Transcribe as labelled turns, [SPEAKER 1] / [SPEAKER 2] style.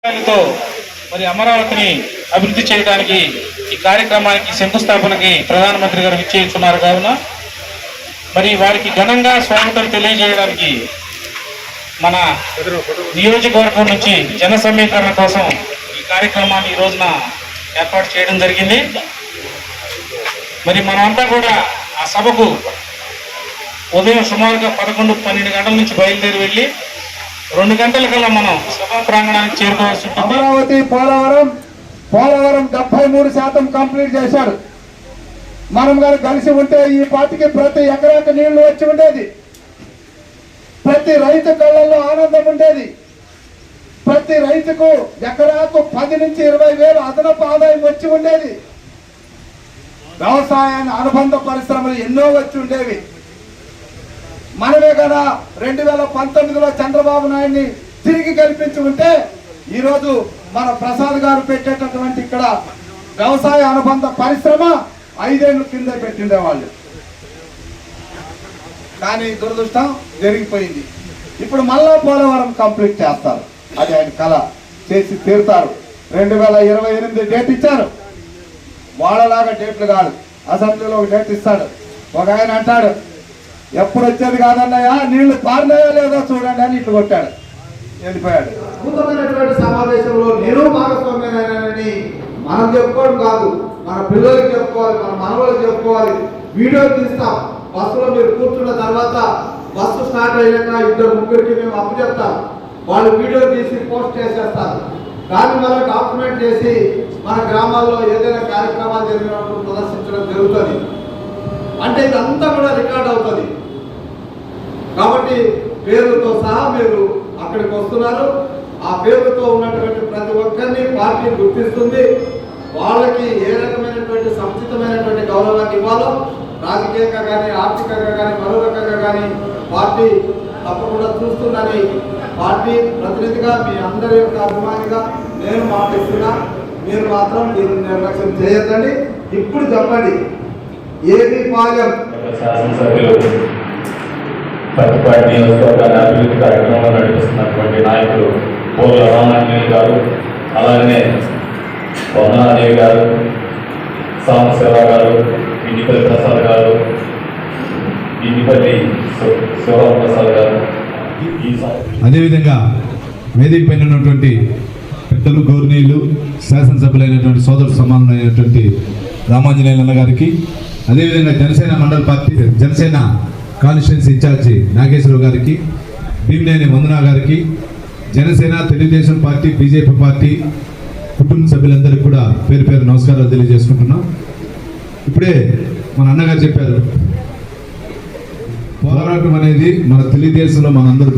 [SPEAKER 1] మరి అమరావతిని అభివృద్ధి చేయడానికి ఈ కార్యక్రమానికి శంకుస్థాపనకి ప్రధానమంత్రి గారు విచ్చేస్తున్నారు కావున మరి వారికి ఘనంగా స్వాగతం తెలియజేయడానికి మన నియోజకవర్గం నుంచి జన సమీకరణ కోసం ఈ కార్యక్రమాన్ని ఈ రోజున ఏర్పాటు చేయడం జరిగింది. మరి మనమంతా కూడా ఆ సభకు ఉదయం సుమారుగా 11-12 గంటల నుంచి బయలుదేరి వెళ్ళి 2 గంటల కల్లా మనం సభా ప్రాంగణానికి చేరుకోవాల్సి ఉంటుంది.
[SPEAKER 2] అమరావతి పోలవరం 73% కంప్లీట్ చేశారు. మనం గారు కలిసి ఉంటే ఈ పార్టీకి ప్రతి ఎకరాకు నీళ్లు వచ్చి ఉండేది, ప్రతి రైతు కళ్ళల్లో ఆనందం ఉండేది, ప్రతి రైతుకు ఎకరాకు 10 నుంచి 20 వేలు అదనపు ఆదాయం వచ్చి ఉండేది, వ్యవసాయాన్ని అనుబంధ పరిశ్రమలు ఎన్నో వచ్చి ఉండేవి. మనమే కదా 2019లో చంద్రబాబు నాయుడిని తిరిగి కల్పించి ఉంటే ఈరోజు మన ప్రసాద్ గారు పెట్టేటటువంటి ఇక్కడ వ్యవసాయ అనుబంధ పరిశ్రమ 5 ఏళ్ల కింద పెట్టిండేవాళ్ళు. కానీ దురదృష్టం జరిగిపోయింది. ఇప్పుడు మళ్ళా పోలవరం కంప్లీట్ చేస్తారు, అది ఆయన కళ, చేసి తీరుతారు. 2028 డేట్ ఇచ్చారు. వాళ్ళలాగా డేట్లు కాదు, అసెంబ్లీలో ఒక డేట్ ఇస్తాడు. ఒక ఆయన అంటాడు, ఎప్పుడు వచ్చేది కాదన్నయ్యా, నీళ్లు పారినాయో లేదో చూడండి అని ఇట్లు కొట్టాడు, వెళ్ళిపోయాడు. అద్భుతమైనటువంటి సమావేశంలో నేను భాగస్వామ్యాన్ని మనం చెప్పుకోవడం కాదు, మన పిల్లలకి చెప్పుకోవాలి, మన మనవలకు చెప్పుకోవాలి. వీడియో తీస్తాం, బస్సులో మీరు కూర్చున్న తర్వాత బస్సు స్టార్ట్ అయ్యాక 2-3కి మేము అప్పు చెప్తాం, వాళ్ళు వీడియో తీసి పోస్ట్ చేసేస్తారు. దాన్ని మనం డాక్యుమెంట్ చేసి మన గ్రామాల్లో ఏదైనా కార్యక్రమాలు జరిగినప్పుడు ప్రదర్శించడం జరుగుతుంది. అంటే ఇదంతా కూడా రికార్డ్ అవుతుంది. కాబట్టి పేరుతో సహా మీరు అక్కడికి వస్తున్నారు. ఆ పేరుతో ఉన్నటువంటి ప్రతి ఒక్కరిని పార్టీ గుర్తిస్తుంది. వాళ్ళకి ఏ రకమైనటువంటి సముచితమైనటువంటి గౌరవాన్ని ఇవ్వాలో రాజకీయంగా కానీ, ఆర్థికంగా కానీ, మరో రకంగా కానీ పార్టీ తప్పకుండా చూస్తుందని పార్టీ ప్రతినిధిగా మీ అందరి యొక్క అభిమానిగా నేను మాటిస్తున్నా. మీరు మాత్రం దీన్ని నిర్లక్ష్యం చేయొద్దండి. ఇప్పుడు చెప్పండి, ఏది పాలెం
[SPEAKER 3] శాసనసభ్యులు పత్తిపాటి నియోజకవర్గాన్ని అభివృద్ధి కార్యక్రమంలో నడిపిస్తున్నటువంటి నాయకులు పోల రామాంజనేయులు గారు, అలాగనే వందనాదేవి గారు, సాంబశివ గారు, ఇంటిపల్లి ప్రసాద్ గారు, ఇంటిపల్లి శివరామప్రసాద్ గారు,
[SPEAKER 4] అదేవిధంగా వేదిక పైన ఉన్నటువంటి పెద్దలు, గౌరవనీయులు, శాసనసభ్యులైనటువంటి సోదరు సమానమైనటువంటి రామాంజనేయులు గారికి, అదేవిధంగా జనసేన మండల party Janasena constituency incharge Nageswararao గారికి, భీమినేని వందనా గారికి, Janasena, Telugudesam party, BJP party కుటుంబ సభ్యులందరికీ కూడా పేరు పేరు నమస్కారాలు తెలియజేసుకుంటున్నాం. ఇప్పుడే మన అన్నగారు చెప్పారు, పోరాటం అనేది మన తెలుగుదేశంలో మనందరూ